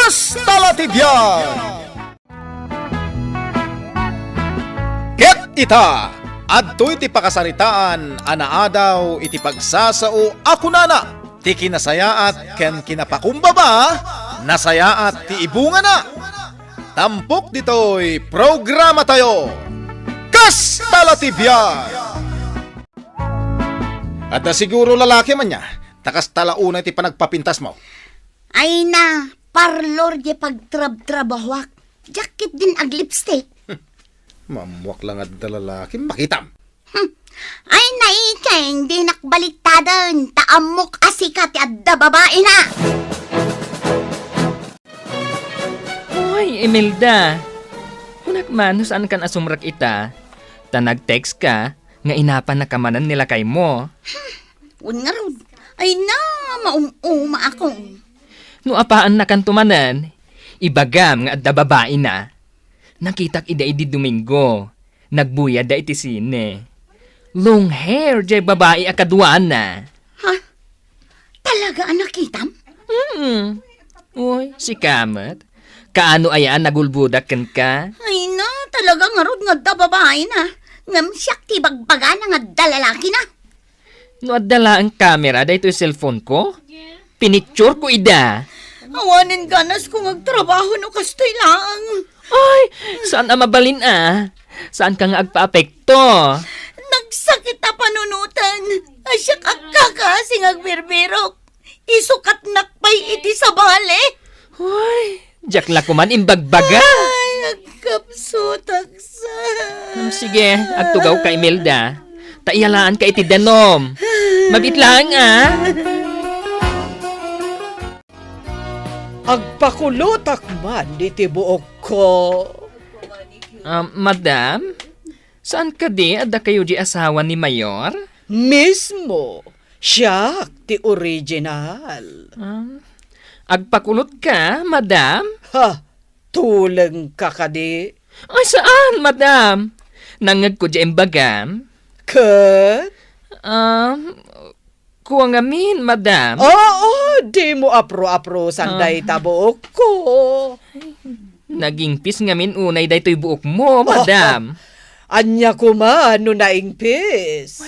KASTA latibyan! Ket ita, adtoy ti pakasaritaan, anaadaw iti pagsasao ako nana, ti kinasayaat ken kinapakumbaba, nasayaat ti ibunga na. Tampok ditoy programa tayo, KASTA latibyan! At na siguro lalaki man niya, takas talauna ti panagpapintas mo. Ay na, parlor di pagtrab-trabahwak. Jacket din ag lipstick. Mamuwak lang at lalaki, makitam. Ay na ikeng, di nakbaliktadan. Taamok asikat at babae na. Hoy, Imelda. Hunak man, saan kan asumrak ita? Ta nag-text ka, nga inapan na kamanan nila kay mo. Un nga ron. Ay na, maum-uma ako. No apaan na kan tumanan, ibagam nga adda babae na. Nakitak ida idi Domingo, nagbuya da iti sine. Long hair, jay babae akadwaan na. Ha? Talaga ang nakitam? Uy, si Kamat. Kaano ayaan nagulbudak kan ka? Ay na, talaga nga ron nga da babae na. Ngam siyak ti bagbaga na nga da lalaki na. No adala ang camera da ito yung cellphone ko? Pinicture ko ida. Awanin ganas ko magtrabaho no kastoy lang. Ay, saan ang mabalin ah? Saan ka nga agpa-apekto? Nagsakit na panunutan. Asyak agkakasing agbirbirok. Isukat nakpay iti sa bale. Uy, jak la kuman imbagbaga. Ay, agkapsutak sa. Sige, agtugaw ka Imelda. Taiyalaan ka iti danom. Mabit lang ah. Agpakulutak man iti buok ko. Madam, saan ka di adda kayo di asawa ni Mayor? Mismo, siya ti original. Agpakulot ka, madam? Ha, tuleng ka kadi. Ay, saan, madam? Nangag ko di embagam? Kat? Kuwang amin, madam. Oo, di mo apro-apro sanday tabuok ko. Naging pis ngamin unay daytoy buok mo, madam. Anya ko man no naingpis.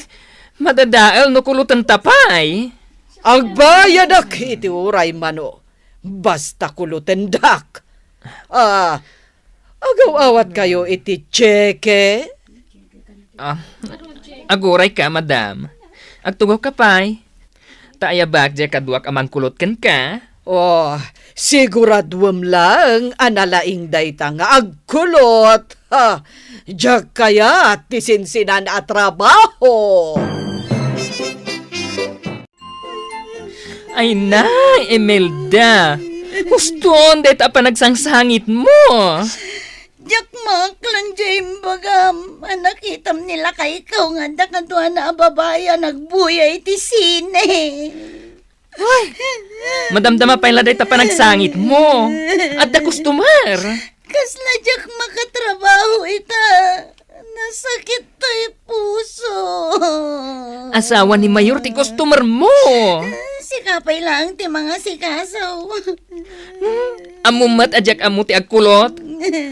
Madadaal no kulutan tapay. Agbayad ak iti uray mano. Basta kulutan dak. Agaw-awat kayo iti tseke. Aguray ka, madam. Agtugaw ka pay. Taayabag di kaduak amang kulot kan ka. Oh, siguradwam lang analaing dayta nga agkulot. Ha, diyak kaya tisinsinan at trabaho. Ay na, Imelda. Guston, deta pa nagsangsangit mo. Diyak maklan dyan bagam. Nakitam nila kay ikaw nga dakadwa na babaya nagbuya iti sine. Ay, madamdama pa ila deta pa nagsangit mo. At da customer. Kasla diyak makatrabaho ita. Nasakit to'y puso. Asawa ni Mayor ti customer mo. Sikapay lang ti mga sikasaw. Amumat ajak amu ti agkulot.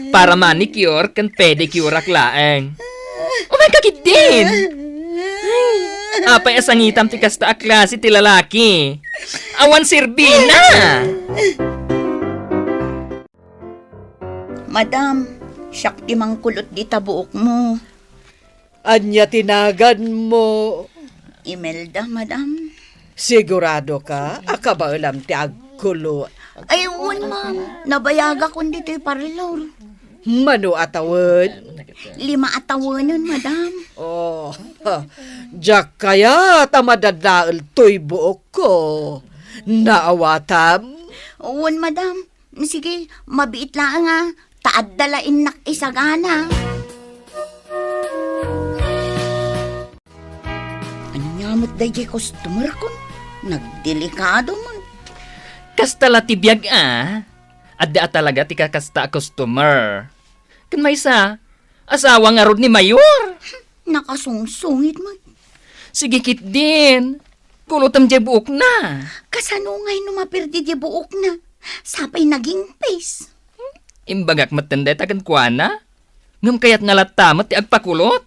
Para manicure kan pedicure aklaeng. Oh my kakit din. Apay asangitam ti kasta a klase ti lalaki. Awan sirbina. Madam, siyak ti mangkulot di tabuok mo. Anya tinagan mo. Imelda, madam. Sigurado ka? Aka ba alam ti agkulot? Ay, ma'am. Nabayaga kun dito'y parlor. Mano atawad? 5 atawanan, madam. Oh, diyak kaya tamadadaal to'y buok ko. Naawatam? Uwan, madam. Sige, mabiit lang nga. Taad dalain nak isagana. Ano nga mo't dahi customer ko? Nagdelikado man. Kasta latibiyag Adda talaga ti kakasta a customer. Kan may sa asawa nga rod ni Mayor. Nakasungsungit man. Sige kit din. Kulutam di buok na. Kasano ngay numapirdi di buok na. Sapay naging face. Imbagak matanda tagan kuana. Ngam kayat ngalatamot ti agpakulot.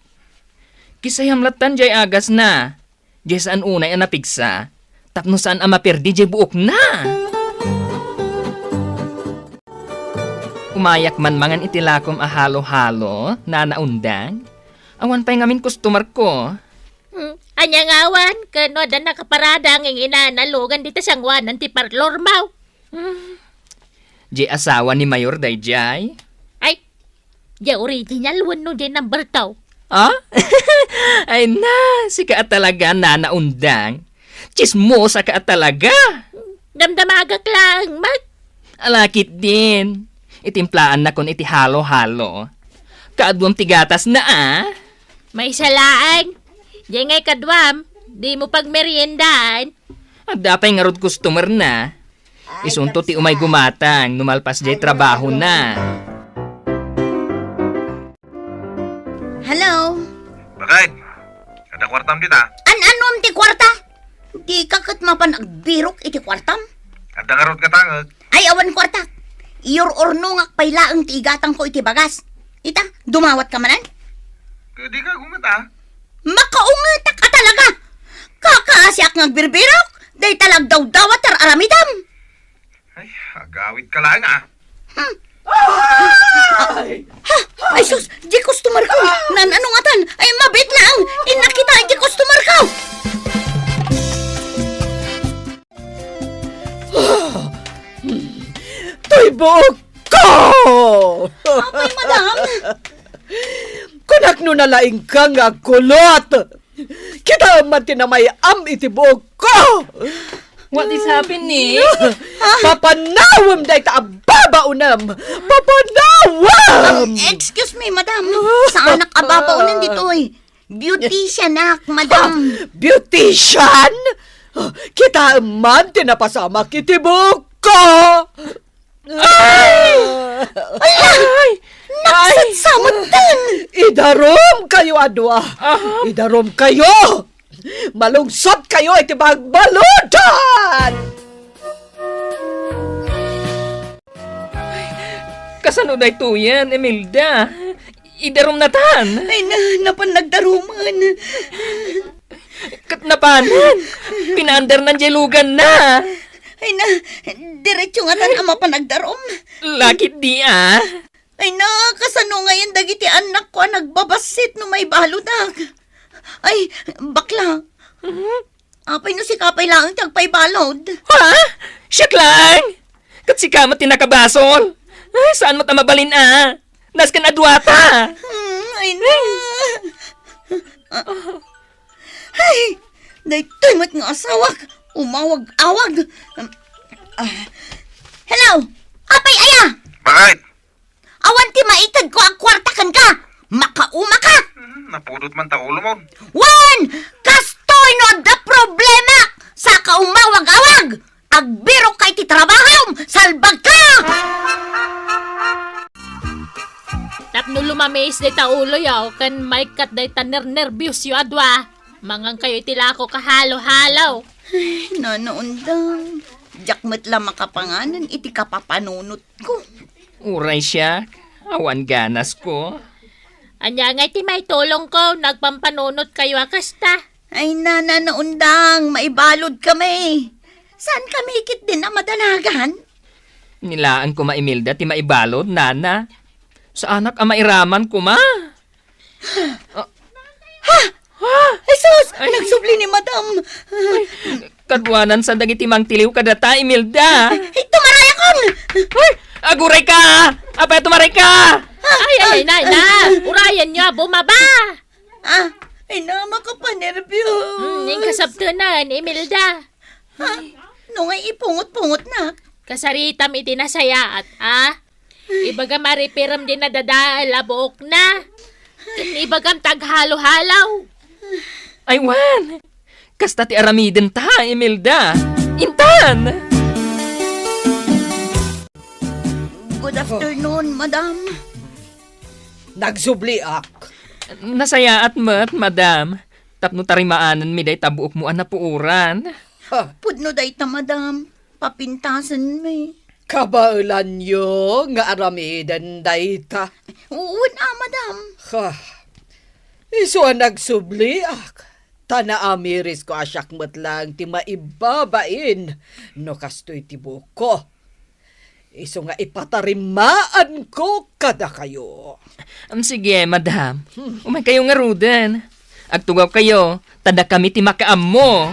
Kisayam latan jay agas na. Jay saan unay ang napigsa. Tapno saan ang maperdi jay buok na. Umayak man mangan itilakom a halo-halo na naundang. Awan pa'y ngamin customer ko. Anyang awan, kano da nakaparada ang inanalugan dito sa ngwanan ti parlor maw. Jay asawa ni Mayor Dayjay. Ay, di original one no di number taw. Ah? Ay na, si ka talaga na naundang. Chismosa ka talaga. Damdamagak lang, mag. Alakit din. Itimplaan na kon iti halo-halo. Kaadwam tigatas na May salaan. Di ngay kadwam, di mo pagmeriendahan. At dapay nga rod customer na. Isunto ti umay gumatang, numalpas jay trabaho na. Hello? Bakit? Kada kwartam dita. An-anom ti kwarta? Di ka kat mapanagdirok iti kwartam? Kada nga rod katangag. Ay, awan kwarta. Iyor ornungak pailaang ti igatang ko iti bagas. Ita, dumawat ka manan? Di ka gumata. Makaungatak ka talaga! Kakaasyak ngagbirbirok! Day talag daw dawat aramidam! Ay, agawit ka lang Ay sus, di customer ko! Nananong atan? Ay mabit lang! Inakita di customer ko! To'y buok ko! Apay, madam! Kunak no nalaing ka nga kulot! Kita man tinamay iti buok ko! What is happening? Papanawam day ta ababaunam! Papanawam! Excuse me, madam. Sa anak ababaunan dito eh. Beautician nak, madam. Beautician? Kita man tinapasama kiti buok ko! Ay! Naksatsamot din! Idarom kayo, adwa! Idarom kayo! Malungsot kayo iti magbalutan! Kasano day tuyan, Emilda? Idarom natan. Ay napanagdaruman. Katnapanan. Pinaandar ng jelugan na. Ay diretso nga tan ama panagdarom. Lakit di Ay kasano ngayon dagiti anak ko nagbabasit no may baludag. Ay, bakla. Apay no si kapay lang tagpay balod. Ha? Siyak lang. Kat si kamat tinakabasol. Ay, saan mo tamabalin Nas kan adwata. Ay Ay, daytoy mat nga asawak. Umawag-awag. Hello? Apay aya? Bakit? Awan ti maitad ko ang kwartakan ka. Makauma ka. Napudot man ta ulo mo. Wan! Kastoy no da problema! Sa kaumawag-awag! Agbiro kay ti trabahom! Salbag ka! Tapno lumamis day ta ulo yaw, kan may kat day ta nervyos yu adwa. Mangang kayo itilako kahalo-halaw. Ay, nanaundang. Jakmet lang makapanganan, iti kapapanunot ko. Uray siya. Awan ganas ko. Anya nga iti may tulong ko, nagpampanunot kayo KASTA. Ay, nanaundang, maibalod kami. Saan kami ikit din na madanagan? Nilaan ko Emilda ti maibalod, nana. Sa anak ang mairaman ko Ay, sus! Nagsubli ni madam. Kadwanan sa dagiti mangtiliw kadata, Emilda. Ay, tumaraya kon! Ay, aguray ka! Apay, tumaray ka! Ay, na! Urayan nyo, bumaba! Ay na, makapanervyo. Yung kasabtunan, Imelda. Nung ay ipungot-pungot na. Kasaritam itinasaya at, Ibagam maripiram din na dadaala buok na. Ibagam taghalo-halaw. Ay, wan! Kasta ti aramiden ta, Imelda. Intan! Good afternoon, madam. Nagsubliak. Nasaya at mat, madam. Tapno tarimaanan mi day tabuok mo anapuuran. Pudno day ta, madam. Papintasan may. Kabaulan nyo nga aramidan dayta. Oo na, madam. Ha, iso ang nagsubliak. Tanaamiris ko asyak matlang ti maibabain no kastoy ti buko. Iso nga ipatarimaan ko kada kayo. Sige, madam. Umay kayo nga rudan. Agtugaw kayo, tada kami ti makaam mo.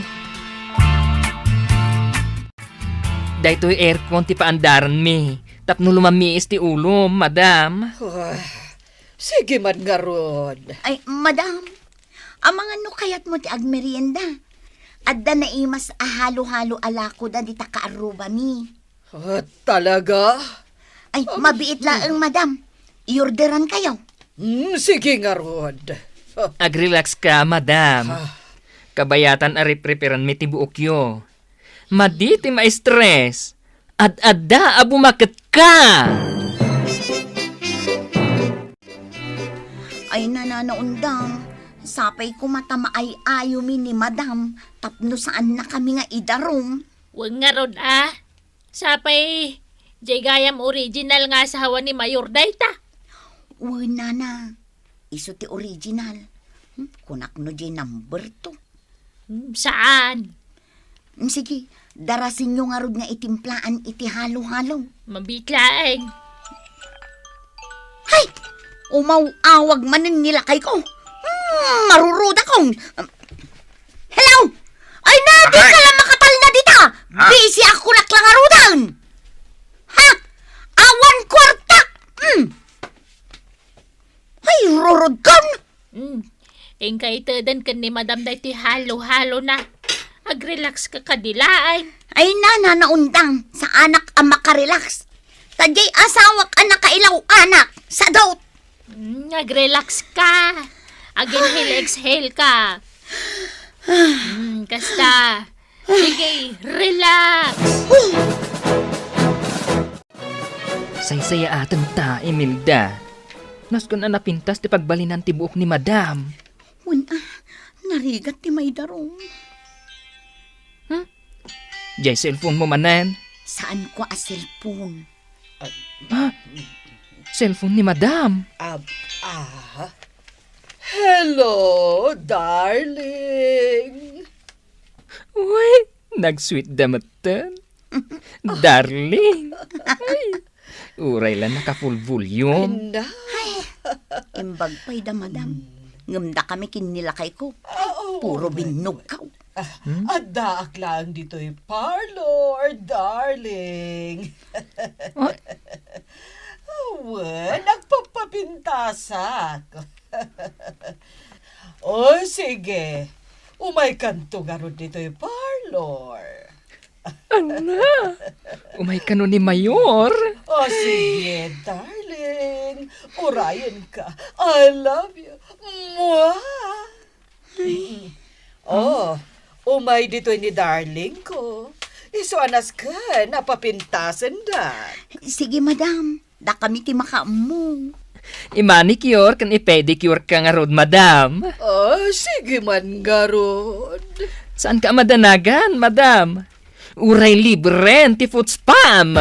Dahito'y aircon ti paandaran mi. Tapno lumamiis ti ulo, madam. Sige man nga ron. Ay, madam. Ang mga no kayat mo ti agmerienda. Adda na imas ahalo-halo alako da di takaaruba mi. Talaga? Ay, mabiit laang madam. Iorderan kayo. Sige nga ron. Agrelax ka, madam. Kabayatan ari-preparan mi ti buokyo. Maditi ma-stress. Ad-adda abumakit ka. Ay, nananaundang. Sapay ko matamaay ayo mi ni madam. Tapno saan na kami nga idarong. Huwag nga rod Sapay, jay gayam original nga sa hawa ni Mayor dayta. Uy, nana. Iso ti original. Kunak no jay number to. Saan? Sige, darasin nyo nga rod nga itimplaan iti halo-halo. Mabitlaeng. Hay! Umaw-awag manin nilakay ko. Maruruda kong. Hello! Ay, nabi ka lang makapal na dita! Busy ako naklangarudan! Ha? Awan kwarta! Ay, rurod kan! Engkay tadan kan ni Madam daytoy halo-halo na. Agrelax ka kadilaan. Ay, naundang sa anak ang makarelax. Tadyay asawak ang nakailaw anak sa dot. Agrelax ka. Inhale, exhale ka. Kasta. Sige, relax. Say-saya atan ta, Imelda. Nas kun na napintas ti pagbalinan ti buok ni madam. Narigat ti may darong. Jay cellphone mo manan. Saan ko a cellphone? Cellphone ni madam. Hello, darling. Uy, nag-sweet damatan. Darling. Ay, uray lang naka-full volume. Na. Imbag pa'y da, madam. Ngamda kami kinilakay ko. Puro binog ka. Adaak lang dito'y parlor, darling. Nagpapapintasak. Sige. Umay kanto nga ron dito'y parlor. Ana, umay ka nun ni Mayor. Sige, darling. Urayan ka. I love you. Mwah. Umay dito'y ni darling ko. Iso anas ka, napapintasan da. Sige, madam. Da kami ti makamu. I-manicure kan i-pedicure ka nga rod, madam. Sige man garod. Saan ka madanagan, madam? Uray libre, ti foot spam.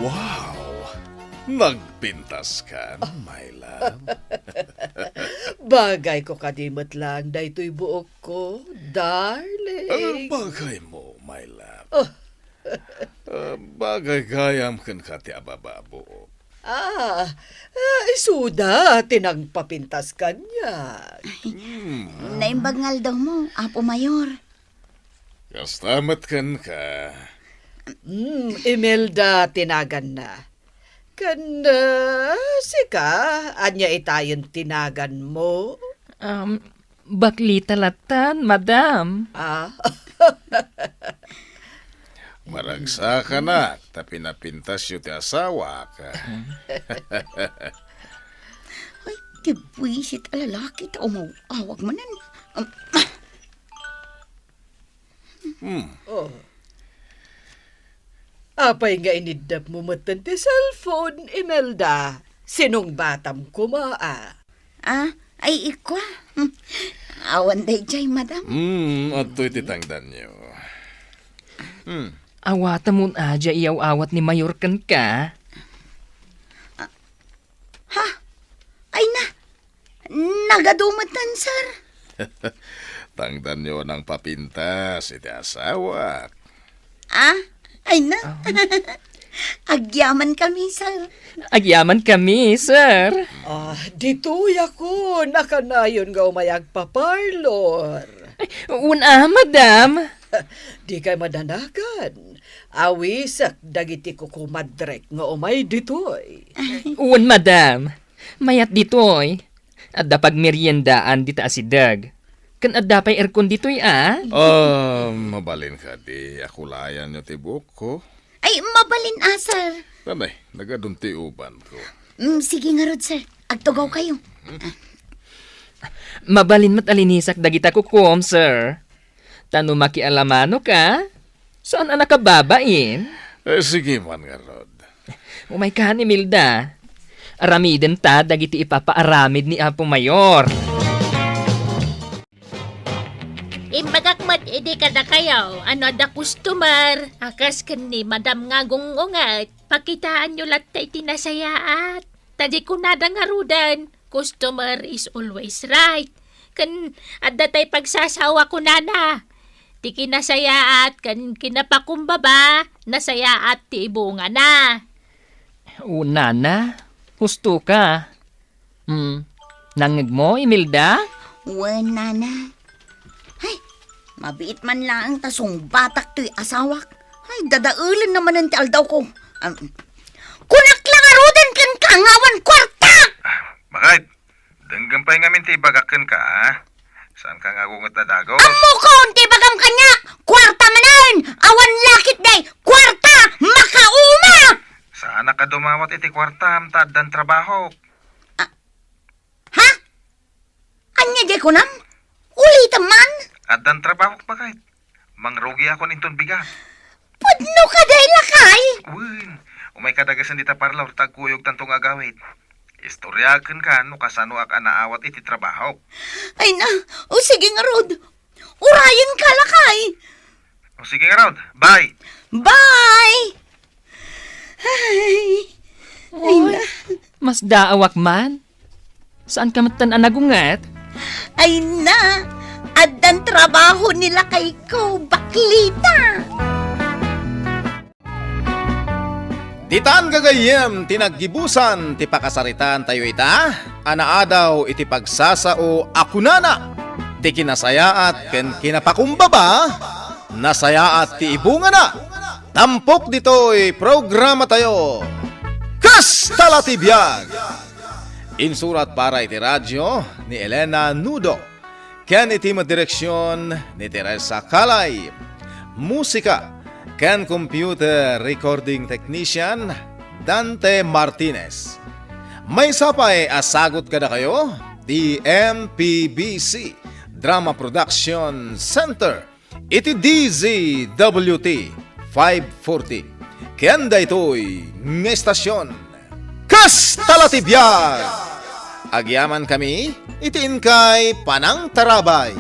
Wow! Nagpintas ka, my love. Bagay ko kadimot lang, dayto'y buok ko, darling. Bagay mo, my love. Bagay gayam kan kati abababo. Isuda, tinang papintas kanya. Naimbagngal daw mo, Apo Mayor. Kastamat kan ka. Imelda, tinagan na. Sika, anya itayon tinagan mo? Bakli talatan, madam. Maragsa ka na, tapi napintas yu ti asawa ka. Ay, tibwisit alalaki ta umawag mo nan. Apay nga inidap mo matan ti cellphone, Imelda. Sinong batam kumaa? Ay ikwa. Awan day jay, madam. At to'y titangdan niyo. Awata mo aja iyaw awat ni Mayor kan ka. Ha? Ay na, nagadumatan, sir. Tangdan nyo ng papintas, iti asawa. Ah, ay na. Agyaman kami, sir. Agyaman kami, sir. Dito'y ako, nakanayon nga umayag pa parlor. Una, madam. Di kay madanagan. Awisak dagiti ko kumadrek nga umay dito'y. Uwan, madam. Mayat ditoy. Adda pag meriendaan dita asidag. Kan adda pa'y aircon ditoy, ah? Mabalin ka di. Akulayan nyo tibok ko. Ay, mabalin, sir. Tanay, nagadunti uban ko. Sige nga, Rod, sir. Agtugaw kayo. Mabalin mat alinisak dagita kukom, sir. Tano makialamano ka? Saan anak kababain? Sige man nga, Rod. Umay ka ni Milda. Aramiden ta dagiti ipapaaramid ni Apo Mayor. Imbagakmat edi kada kayo, ano da customer. Akas kan ni Madam nga gungungat. Pakitaan nyo latay tinasayaat. Tadi ko nada nga rudan. Customer is always right. Kan adda tay pagsasawa ko nana. Ti kinasayaat kan kinapakumbaba. Nasayaat ti ibunga na. Una na. Husto ka. Nangig mo, Imelda? Wala na. Ay, mabiit man lang tasong batak to'y asawak. Ay, dadaulan naman ang tialdaw ko. Kunak lang arudan kan kangawan kwarta! Bakit? Denggampay ngamin ti bagakan ka, ha? Saan ka nga gungat na dagos? Amo ko, unti bagam kanya! Kwarta manan! Awan lakit day! Kwarta! Makauma! Saan ka dumawat iti kwarta amtad dan trabaho? Ha? Anya di ko nam? Ulitan man? At dan trabaho bakit? Mangrugi ako ninton bigat. Pudno ka day lakay! Uwin, umay kadagasan dita parlor tagkuyog tantong agawit. Istoryakan ka no kasano ak anaawat iti trabaho. Ay na, o sige nga Rod. Urayan ka lakay! O sige nga Rod, bye! Bye! Ay na. Mas daawak man. Saan ka matan anagungat? Ay na! Addan trabaho nila kay ko, baklita! Titan gagayem, tinaggibusan, ti pakasaritan tayo ita, anaadaw iti pagsasao akunana, ti kinasayaat ken kinapakumbaba, nasayaat ti ibunga na. Tampok dito'y programa tayo. KASTA ti BIAG! Insurat para iti radyo ni Elena Nudo. Ken iti madireksyon ni Teresa Calay. Musika ken computer recording technician Dante Martinez. May sapay asagot kada kayo di MPBC Drama Production Center iti DZWT 540. Kenda ito'y ng estasyon. KASTA ti BIAG! Agyaman kami, itiin kay Panang Tarabay.